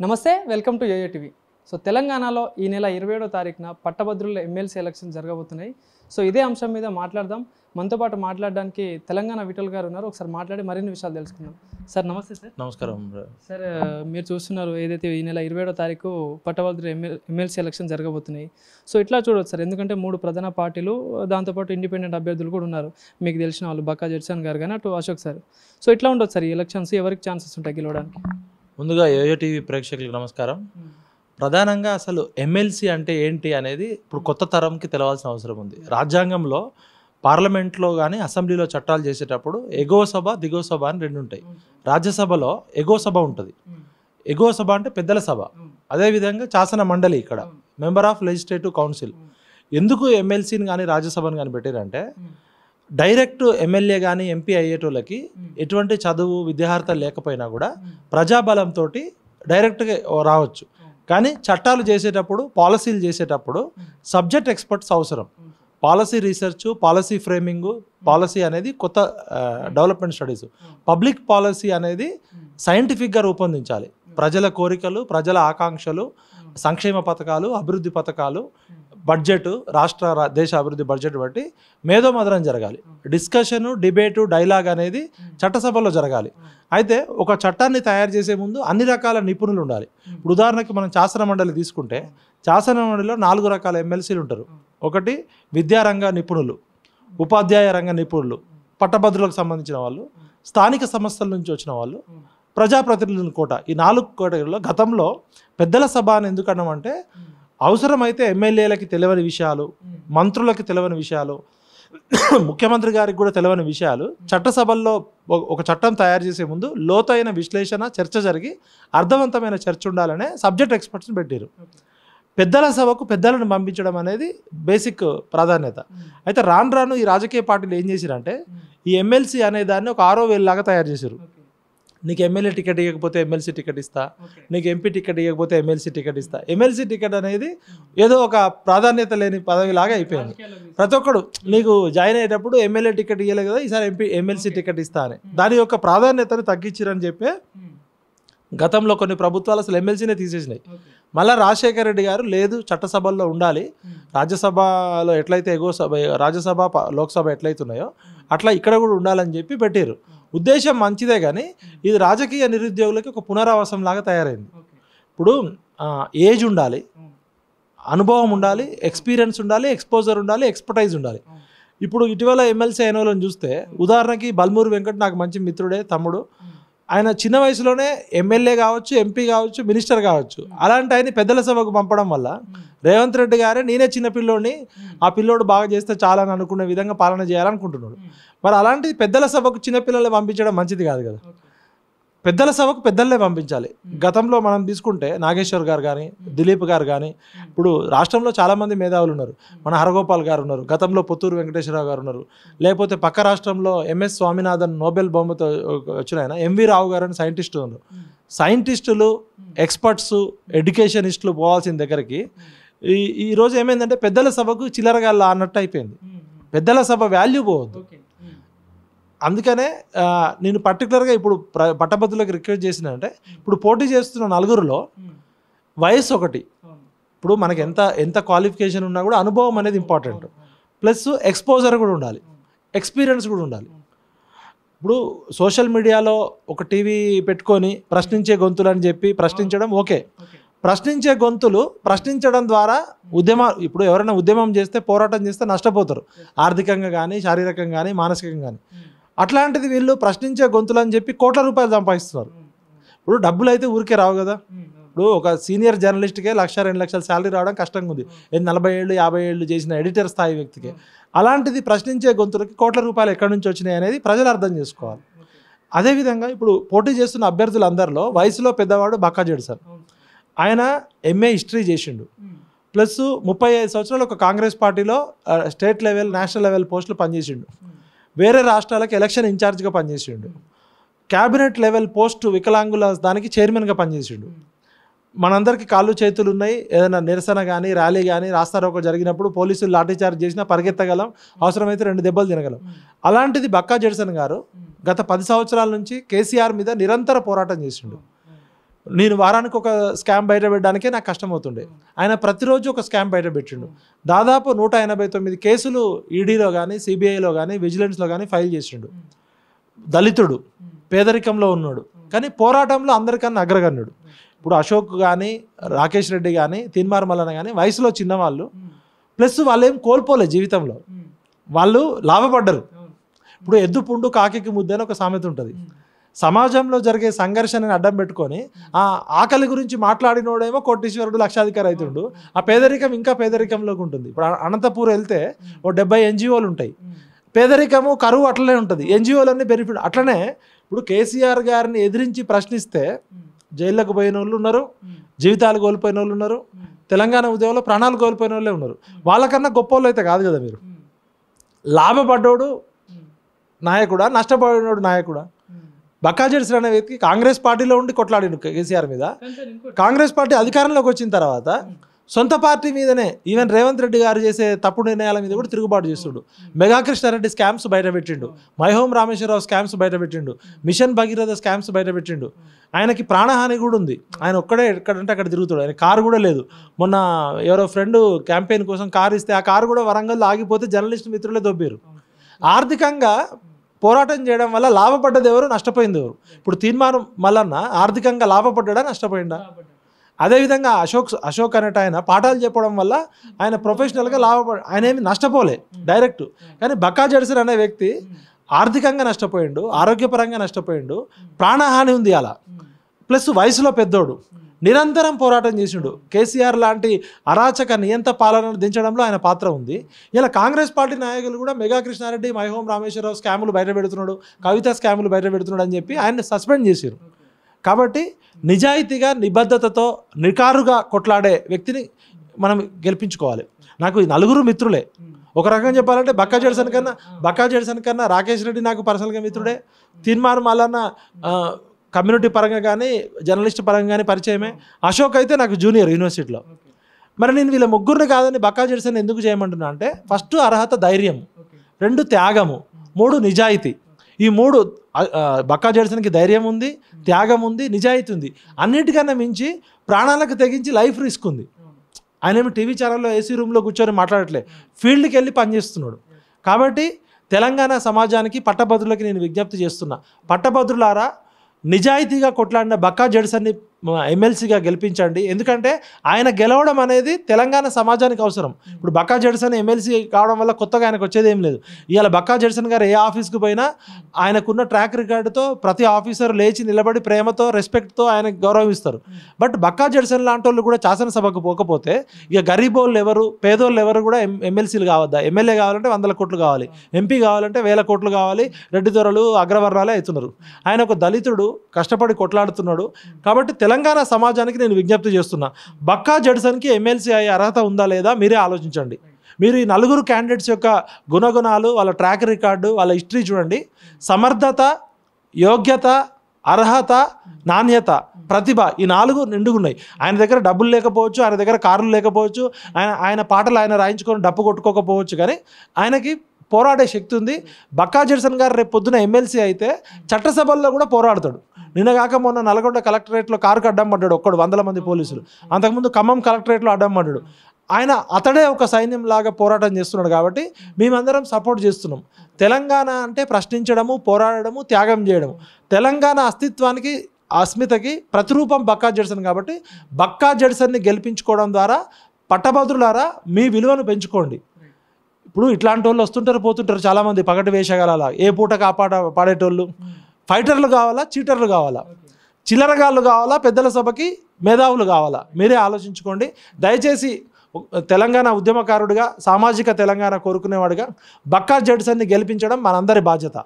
నమస్తే, welcome to YoYo TV. So తెలంగాణలో ఈ నెల 27వ తారీఖున పట్టభద్రుల ఎమ్మెల్సీ ఎలక్షన్ జరగబోతున్నాయి. సో ఇదే అంశం మీద మాట్లాడదాం. మనతో పాటు మాట్లాడడానికి తెలంగాణ విఠల్ గారు ఉన్నారు. ఒకసారి మాట్లాడి మరిన్ని విషయాలు తెలుసుకుందాం. సార్ నమస్తే. సార్ నమస్కారం. సార్ మీరు చూస్తున్నారు, ఏదైతే ఈ నెల 27వ తారీఖు పట్టభద్రుల ఎమ్మెల్సీ ఎలక్షన్ జరగబోతున్నాయి. సో ఇట్లా చూడవచ్చు సార్, ఎందుకంటే 3 ప్రధాన పార్టీలు, దాంతోపాటు ఇండిపెండెంట్ అభ్యర్థులు కూడా ఉన్నారు. మీకు తెలిసిన వాళ్ళు బక్కా జడ్సన్ గారు కానీ అటు అశోక్ సార్. సో ఇట్లా ఉండొచ్చు సార్, ఈ ఎలక్షన్స్ ఎవరికి ఛాన్సెస్ ఉంటాయి గెలవడానికి? ముందుగా యోయో టీవీ ప్రేక్షకులకు నమస్కారం. ప్రధానంగా అసలు ఎమ్మెల్సీ అంటే ఏంటి అనేది ఇప్పుడు కొత్త తరంకి తెలవాల్సిన అవసరం ఉంది. రాజ్యాంగంలో పార్లమెంట్లో కానీ అసెంబ్లీలో చట్టాలు చేసేటప్పుడు ఎగువ సభ దిగువ సభ అని 2 ఉంటాయి. రాజ్యసభలో ఎగువ సభ ఉంటుంది. ఎగువ సభ అంటే పెద్దల సభ. అదేవిధంగా శాసన మండలి, ఇక్కడ మెంబర్ ఆఫ్ లెజిస్లేటివ్ కౌన్సిల్. ఎందుకు ఎమ్మెల్సీని కానీ రాజ్యసభను కానీ పెట్టారంటే, డైరెక్ట్ ఎమ్మెల్యే కానీ ఎంపీ అయ్యేటోళ్ళకి ఎటువంటి చదువు విద్యార్హత లేకపోయినా కూడా ప్రజాబలంతో డైరెక్ట్గా రావచ్చు. కానీ చట్టాలు చేసేటప్పుడు, పాలసీలు చేసేటప్పుడు సబ్జెక్ట్ ఎక్స్పర్ట్స్ అవసరం. Policy research, policy framing, policy అనేది కొత్త డెవలప్మెంట్ స్టడీస్. పబ్లిక్ పాలసీ అనేది సైంటిఫిక్గా రూపొందించాలి. ప్రజల కోరికలు, ప్రజల ఆకాంక్షలు, సంక్షేమ పథకాలు, అభివృద్ధి పథకాలు, బడ్జెట్, దేశ అభివృద్ధి బడ్జెట్ బట్టి మేధోమథనం జరగాలి. డిస్కషను, డిబేటు, డైలాగ్ అనేది చట్టసభలో జరగాలి. అయితే ఒక చట్టాన్ని తయారు చేసే ముందు అన్ని రకాల నిపుణులు ఉండాలి. ఇప్పుడు ఉదాహరణకి మనం శాసన మండలి తీసుకుంటే, శాసన మండలిలో 4 రకాల ఎమ్మెల్సీలు ఉంటారు. ఒకటి విద్యారంగ నిపుణులు, ఉపాధ్యాయ రంగ నిపుణులు, పట్టభద్రులకు సంబంధించిన వాళ్ళు, స్థానిక సంస్థల నుంచి వచ్చిన వాళ్ళు, ప్రజాప్రతినిధుల కోట. ఈ 4 కోటలో గతంలో పెద్దల సభ అని ఎందుకన్నామంటే, అవసరమైతే ఎమ్మెల్యేలకి తెలియని విషయాలు, మంత్రులకి తెలియని విషయాలు, ముఖ్యమంత్రి గారికి కూడా తెలియని విషయాలు చట్టసభల్లో ఒక చట్టం తయారు చేసే ముందు లోతైన విశ్లేషణ, చర్చ జరిగి అర్థవంతమైన చర్చ ఉండాలనే సబ్జెక్ట్ ఎక్స్పర్ట్స్ని పెట్టారు. పెద్దల సభకు పెద్దలను పంపించడం అనేది బేసిక్ ప్రాధాన్యత. అయితే రాను రాను ఈ రాజకీయ పార్టీలు ఏం చేశారంటే, ఈ ఎమ్మెల్సీ అనే దాన్ని ఒక 6వ వేలులాగా తయారు చేశారు. నీకు ఎమ్మెల్యే టికెట్ ఇవ్వకపోతే ఎమ్మెల్సీ టికెట్ ఇస్తా, నీకు ఎంపీ టికెట్ ఇవ్వకపోతే ఎమ్మెల్సీ టికెట్ ఇస్తా. ఎమ్మెల్సీ టికెట్ అనేది ఏదో ఒక ప్రాధాన్యత లేని పదవిలాగా అయిపోయింది. ప్రతి ఒక్కడు నీకు జాయిన్ అయ్యేటప్పుడు ఎమ్మెల్యే టికెట్ ఇవ్వలేదు కదా, ఈసారి ఎమ్మెల్సీ టికెట్ ఇస్తా అని దాని యొక్క ప్రాధాన్యతను తగ్గించారని చెప్పి గతంలో కొన్ని ప్రభుత్వాలు అసలు ఎమ్మెల్సీనే తీసేసినాయి. మళ్ళీ రాజశేఖర రెడ్డి గారు లేదు, చట్టసభల్లో ఉండాలి, రాజ్యసభలో ఎట్లయితే ఎగువ సభ, రాజ్యసభ, లోక్సభ ఎట్లయితున్నాయో అట్లా ఇక్కడ కూడా ఉండాలని చెప్పి పెట్టారు. ఉద్దేశం మంచిదే, కానీ ఇది రాజకీయ నిరుద్యోగులకి ఒక పునరావాసం లాగా తయారైంది. ఇప్పుడు ఏజ్ ఉండాలి, అనుభవం ఉండాలి, ఎక్స్పీరియన్స్ ఉండాలి, ఎక్స్పోజర్ ఉండాలి, ఎక్స్పర్టైజ్ ఉండాలి. ఇప్పుడు ఇటీవల ఎమ్మెల్సీ అయిన వాళ్ళని చూస్తే, ఉదాహరణకి బల్మూరి వెంకట్ నాకు మంచి మిత్రుడే, తమ్ముడు. ఆయన చిన్న వయసులోనే ఎమ్మెల్యే కావచ్చు, ఎంపీ కావచ్చు, మినిస్టర్ కావచ్చు. అలాంటి ఆయన పెద్దల సభకు పంపడం వల్ల రేవంత్ రెడ్డి గారే నేనే చిన్న పిల్లోడిని, ఆ పిల్లోడు బాగా చేస్తే చాలని అనుకునే విధంగా పాలన చేయాలనుకుంటున్నాడు. మరి అలాంటిది పెద్దల సభకు చిన్నపిల్లల్ని పంపించడం మంచిది కాదు కదా. పెద్దల సభకు పెద్దలనే పంపించాలి. గతంలో మనం తీసుకుంటే నాగేశ్వర్ గారు కానీ, దిలీప్ గారు కానీ, ఇప్పుడు రాష్ట్రంలో చాలామంది మేధావులు ఉన్నారు. మన హరగోపాల్ గారు ఉన్నారు, గతంలో పొత్తూరు వెంకటేశ్వరరావు గారు ఉన్నారు, లేకపోతే పక్క రాష్ట్రంలో ఎంఎస్ స్వామినాథన్ నోబెల్ బహుమతి వచ్చిన ఆయన ఎంవి రావు గారు అని సైంటిస్టులు ఉన్నారు. సైంటిస్టులు, ఎక్స్పర్ట్స్, ఎడ్యుకేషనిస్టులు పోవాల్సిన దగ్గరికి ఈరోజు ఏమైందంటే పెద్దల సభకు చిల్లరగా అన్నట్టు అయిపోయింది. పెద్దల సభ వాల్యూ పోవద్దు. అందుకనే నేను పర్టికులర్గా ఇప్పుడు పట్టభద్రులకు రిక్వెస్ట్ చేసిన అంటే, ఇప్పుడు పోటీ చేస్తున్న 4లో వయసు ఒకటి. ఇప్పుడు మనకి ఎంత క్వాలిఫికేషన్ ఉన్నా కూడా అనుభవం అనేది ఇంపార్టెంట్. ప్లస్ ఎక్స్పోజర్ కూడా ఉండాలి, ఎక్స్పీరియన్స్ కూడా ఉండాలి. ఇప్పుడు సోషల్ మీడియాలో ఒక టీవీ పెట్టుకొని ప్రశ్నించే గొంతులు అని చెప్పి ప్రశ్నించడం ఓకే. ప్రశ్నించే గొంతులు ప్రశ్నించడం ద్వారా ఇప్పుడు ఎవరైనా ఉద్యమం చేస్తే, పోరాటం చేస్తే నష్టపోతారు, ఆర్థికంగా కానీ, శారీరకంగా కానీ, మానసికంగా కానీ. అట్లాంటిది వీళ్ళు ప్రశ్నించే గొంతులు అని చెప్పి కోట్ల రూపాయలు సంపాదిస్తున్నారు. ఇప్పుడు డబ్బులు అయితే ఊరికే రావు కదా. ఇప్పుడు ఒక సీనియర్ జర్నలిస్ట్కే 1,00,000-2 లక్షల శాలరీ రావడం కష్టంగా ఉంది, 40 ఏళ్ళు 50 ఏళ్ళు చేసిన ఎడిటర్ స్థాయి వ్యక్తికి. అలాంటిది ప్రశ్నించే గొంతులకి కోట్ల రూపాయలు ఎక్కడి నుంచి వచ్చినాయి అనేది ప్రజలు అర్థం చేసుకోవాలి. అదేవిధంగా ఇప్పుడు పోటీ చేస్తున్న అభ్యర్థులందరిలో వయసులో పెద్దవాడు బక్కా జడ్సన్. ఆయన ఎంఏ హిస్టరీ చేసిండు, ప్లస్ 35 సంవత్సరాలు ఒక కాంగ్రెస్ పార్టీలో స్టేట్ లెవెల్, నేషనల్ లెవెల్ పోస్టులు పనిచేసిండు. వేరే రాష్ట్రాలకు ఎలక్షన్ ఇన్ఛార్జ్గా పనిచేసిండు. క్యాబినెట్ లెవెల్ పోస్టు వికలాంగుల దానికి చైర్మన్గా పనిచేసిండు. మనందరికీ కాళ్ళు చేతులు ఉన్నాయి, ఏదైనా నిరసన కానీ, ర్యాలీ కానీ, రాస్తారోకో జరిగినప్పుడు పోలీసులు లాఠీచార్జ్ చేసినా పరిగెత్తగలం, అవసరమైతే 2 దెబ్బలు తినగలం. అలాంటిది బక్కా జడ్సన్ గారు గత 10 సంవత్సరాల నుంచి కేసీఆర్ మీద నిరంతర పోరాటం చేసిండు. నేను వారానికి ఒక స్కామ్ బయట పెట్టడానికే నాకు కష్టమవుతుండే. ఆయన ప్రతిరోజు ఒక స్కామ్ బయట పెట్టిండు. దాదాపు 189 కేసులు ఈడీలో కానీ సిబిఐలో కానీ విజిలెన్స్లో కానీ ఫైల్ చేసిండు. దళితుడు, పేదరికంలో ఉన్నాడు, కానీ పోరాటంలో అందరికన్నా అగ్రగణ్యుడు. ఇప్పుడు అశోక్ కానీ రాకేష్ రెడ్డి కానీ తీన్మార్ మల్లన్న కానీ వయసులో చిన్నవాళ్ళు, ప్లస్ వాళ్ళు ఏం కోల్పోలే జీవితంలో, వాళ్ళు లాభపడ్డరు. ఇప్పుడు ఎద్దు పుండు కాకికి ముద్ద అని ఒక సామెత ఉంటుంది. సమాజంలో జరిగే సంఘర్షణని అడ్డం పెట్టుకొని ఆ ఆకలి గురించి మాట్లాడినోడేమో కోటీశ్వరుడు లక్షాధికారి అవుతుండు, ఆ పేదరికం ఇంకా పేదరికంలోకి ఉంటుంది. ఇప్పుడు అనంతపూర్ వెళ్తే ఓ 70 ఎన్జిఓలు ఉంటాయి. పేదరికము కరువు అట్లనే ఉంటుంది, ఎన్జిఓలన్నీ బెనిఫిట్ అట్లనే. ఇప్పుడు కేసీఆర్ గారిని ఎదిరించి ప్రశ్నిస్తే జైళ్ళకు పోయిన వాళ్ళు ఉన్నారు, జీవితాలు కోల్పోయిన వాళ్ళు ఉన్నారు, తెలంగాణ ఉద్యమంలో ప్రాణాలు కోల్పోయిన వాళ్ళే ఉన్నారు. వాళ్ళకన్నా గొప్ప వాళ్ళు అయితే కాదు కదా మీరు. లాభపడ్డోడు నాయకుడా, నష్టపడినోడు నాయకుడా? బక్కా జెడ్సన్ అనే వ్యక్తి కాంగ్రెస్ పార్టీలో ఉండి కొట్లాడిండు కేసీఆర్ మీద. కాంగ్రెస్ పార్టీ అధికారంలోకి వచ్చిన తర్వాత సొంత పార్టీ మీదనే ఈవెన్ రేవంత్ రెడ్డి గారు చేసే తప్పుడు నిర్ణయాల మీద కూడా తిరుగుబాటు చేస్తుండు. మెగా కృష్ణారెడ్డి స్కామ్స్ బయట పెట్టిండు, మైహోం రామేశ్వరరావు స్కామ్స్ బయట పెట్టిండు, మిషన్ భగీరథ స్కామ్స్ బయట పెట్టిండు. ఆయనకి ప్రాణహాని కూడా ఉంది. ఆయన ఒక్కడే ఎక్కడంటే అక్కడ తిరుగుతాడు. ఆయన కారు కూడా లేదు. మొన్న ఎవరో ఫ్రెండ్ క్యాంపెయిన్ కోసం కారు ఇస్తే ఆ కారు కూడా వరంగల్లో ఆగిపోతే జర్నలిస్ట్ మిత్రులే దొబ్బారు. ఆర్థికంగా పోరాటం చేయడం వల్ల లాభపడ్డది ఎవరు, నష్టపోయింది ఎవరు? ఇప్పుడు తీర్మానం మల్లన్న ఆర్థికంగా లాభపడ్డా, నష్టపోయిందా? అదేవిధంగా అశోక్ అనేట ఆయన పాఠాలు చెప్పడం వల్ల ఆయన ప్రొఫెషనల్గా ఆయన ఏమి నష్టపోలే డైరెక్ట్. కానీ బక్కా జెడ్సన్ అనే వ్యక్తి ఆర్థికంగా నష్టపోయిండు, ఆరోగ్యపరంగా నష్టపోయిండు, ప్రాణహాని ఉంది అలా. ప్లస్ వయసులో పెద్దోడు, నిరంతరం పోరాటం చేసిండు. కేసీఆర్ లాంటి అరాచక నియంత పాలనను దించడంలో ఆయన పాత్ర ఉంది. ఇలా కాంగ్రెస్ పార్టీ నాయకులు కూడా మెగా కృష్ణారెడ్డి, మైహోం రామేశ్వరరావు స్కాములు బయట పెడుతున్నాడు, కవిత స్కాములు బయట పెడుతున్నాడు అని చెప్పి ఆయన్ని సస్పెండ్ చేశారు. కాబట్టి నిజాయితీగా నిబద్ధతతో నికారుగా కొట్లాడే వ్యక్తిని మనం గెలిపించుకోవాలి. నాకు ఈ నలుగురు మిత్రులే. ఒక రకంగా చెప్పాలంటే బక్కా జెడ్సన్ కన్నా రాకేష్ రెడ్డి నాకు పర్సనల్గా మిత్రుడే. తీన్మార్ మల్లన్న కమ్యూనిటీ పరంగా కానీ జర్నలిస్ట్ పరంగా కానీ పరిచయమే. అశోక్ అయితే నాకు జూనియర్ యూనివర్సిటీలో. మరి నేను వీళ్ళ ముగ్గురిని కాదని బక్కా జెడ్సన్ ఎందుకు చేయమంటున్నా అంటే, ఫస్ట్ అర్హత, ధైర్యం, 2 త్యాగము, 3 నిజాయితీ. ఈ 3 బక్కా జెడ్సన్కి ధైర్యం ఉంది, త్యాగం ఉంది, నిజాయితీ ఉంది. అన్నిటికన్నా మించి ప్రాణాలకు తెగించి లైఫ్ రిస్క్ ఉంది. ఆయన ఏమి టీవీ ఛానల్లో ఏసీ రూమ్లో కూర్చొని మాట్లాడట్లే, ఫీల్డ్కి వెళ్ళి పనిచేస్తున్నాడు. కాబట్టి తెలంగాణ సమాజానికి, పట్టభద్రులకి నేను విజ్ఞప్తి చేస్తున్నా, పట్టభద్రులారా నిజాయితీగా కొట్లాడిన బక్కా జెడ్సన్ని ఎమ్మెల్సీగా గెలిపించండి. ఎందుకంటే ఆయన గెలవడం అనేది తెలంగాణ సమాజానికి అవసరం. ఇప్పుడు బక్కా జెడ్సన్ ఎమ్మెల్సీ కావడం వల్ల కొత్తగా ఆయనకు వచ్చేది ఏం లేదు. ఇవాళ బక్కా జెడ్సన్ గారు ఏ ఆఫీస్కి పోయినా ఆయనకున్న ట్రాక్ రికార్డుతో ప్రతి ఆఫీసర్ లేచి నిలబడి ప్రేమతో, రెస్పెక్ట్తో ఆయనకు గౌరవిస్తారు. బట్ బక్కా జెడ్సన్ లాంటి వాళ్ళు కూడా శాసనసభకు పోకపోతే ఇక గరీబోళ్ళు ఎవరు, పేదోళ్ళు ఎవరు కూడా ఎమ్మెల్సీలు కావద్దా? ఎమ్మెల్యే కావాలంటే 100 కోట్లు కావాలి, ఎంపీ కావాలంటే 1000 కోట్లు కావాలి, రెడ్డి దొరలు అగ్రవర్ణాలే అవుతున్నారు. ఆయన ఒక దళితుడు, కష్టపడి కొట్లాడుతున్నాడు. కాబట్టి తెలంగాణ సమాజానికి నేను విజ్ఞప్తి చేస్తున్నా, బక్కా జెడ్సన్కి ఎమ్మెల్సీ అయ్యే అర్హత ఉందా లేదా మీరే ఆలోచించండి. మీరు ఈ 4 క్యాండిడేట్స్ యొక్క గుణగుణాలు, వాళ్ళ ట్రాక్ రికార్డు, వాళ్ళ హిస్టరీ చూడండి. సమర్థత, యోగ్యత, అర్హత, నాణ్యత, ప్రతిభ, ఈ 4 నిండుగున్నాయి. ఆయన దగ్గర డబ్బులు లేకపోవచ్చు, ఆయన దగ్గర కార్లు లేకపోవచ్చు, ఆయన పాటలు ఆయన రాయించుకొని డప్పు కొట్టుకోకపోవచ్చు, కానీ ఆయనకి పోరాడే శక్తి ఉంది. బక్కా జెడ్సన్ గారు రేపు పొద్దున ఎమ్మెల్సీ అయితే చట్టసభల్లో కూడా పోరాడతాడు. నిన్నగాక మొన్న నల్గొండ కలెక్టరేట్లో కారుకు అడ్డం పడ్డాడు ఒక్కడు, 100 మంది పోలీసులు. అంతకుముందు ఖమ్మం కలెక్టరేట్లో అడ్డం పడ్డాడు. అతడే ఒక సైన్యం లాగా పోరాటం చేస్తున్నాడు. కాబట్టి మేమందరం సపోర్ట్ చేస్తున్నాం. తెలంగాణ అంటే ప్రశ్నించడము, పోరాడము, త్యాగం చేయడము. తెలంగాణ అస్తిత్వానికి, అస్మితకి ప్రతిరూపం బక్కా జెడ్సన్. కాబట్టి బక్కా జెడ్సన్ని గెలిపించుకోవడం ద్వారా పట్టభద్రులారా మీ విలువను పెంచుకోండి. ఇప్పుడు ఇట్లాంటి వాళ్ళు వస్తుంటారు, పోతుంటారు చాలామంది పగటి వేషగాల, ఏ పూట పాడేటోళ్ళు. ఫైటర్లు కావాలా, చీటర్లు కావాలా, చిల్లరగాళ్ళు కావాలా, పెద్దల సభకి మేధావులు కావాలా? మీరే ఆలోచించుకోండి. దయచేసి తెలంగాణ ఉద్యమకారుడిగా, సామాజిక తెలంగాణ కోరుకునేవాడిగా బక్కా జెడ్సన్ని గెలిపించడం మనందరి బాధ్యత.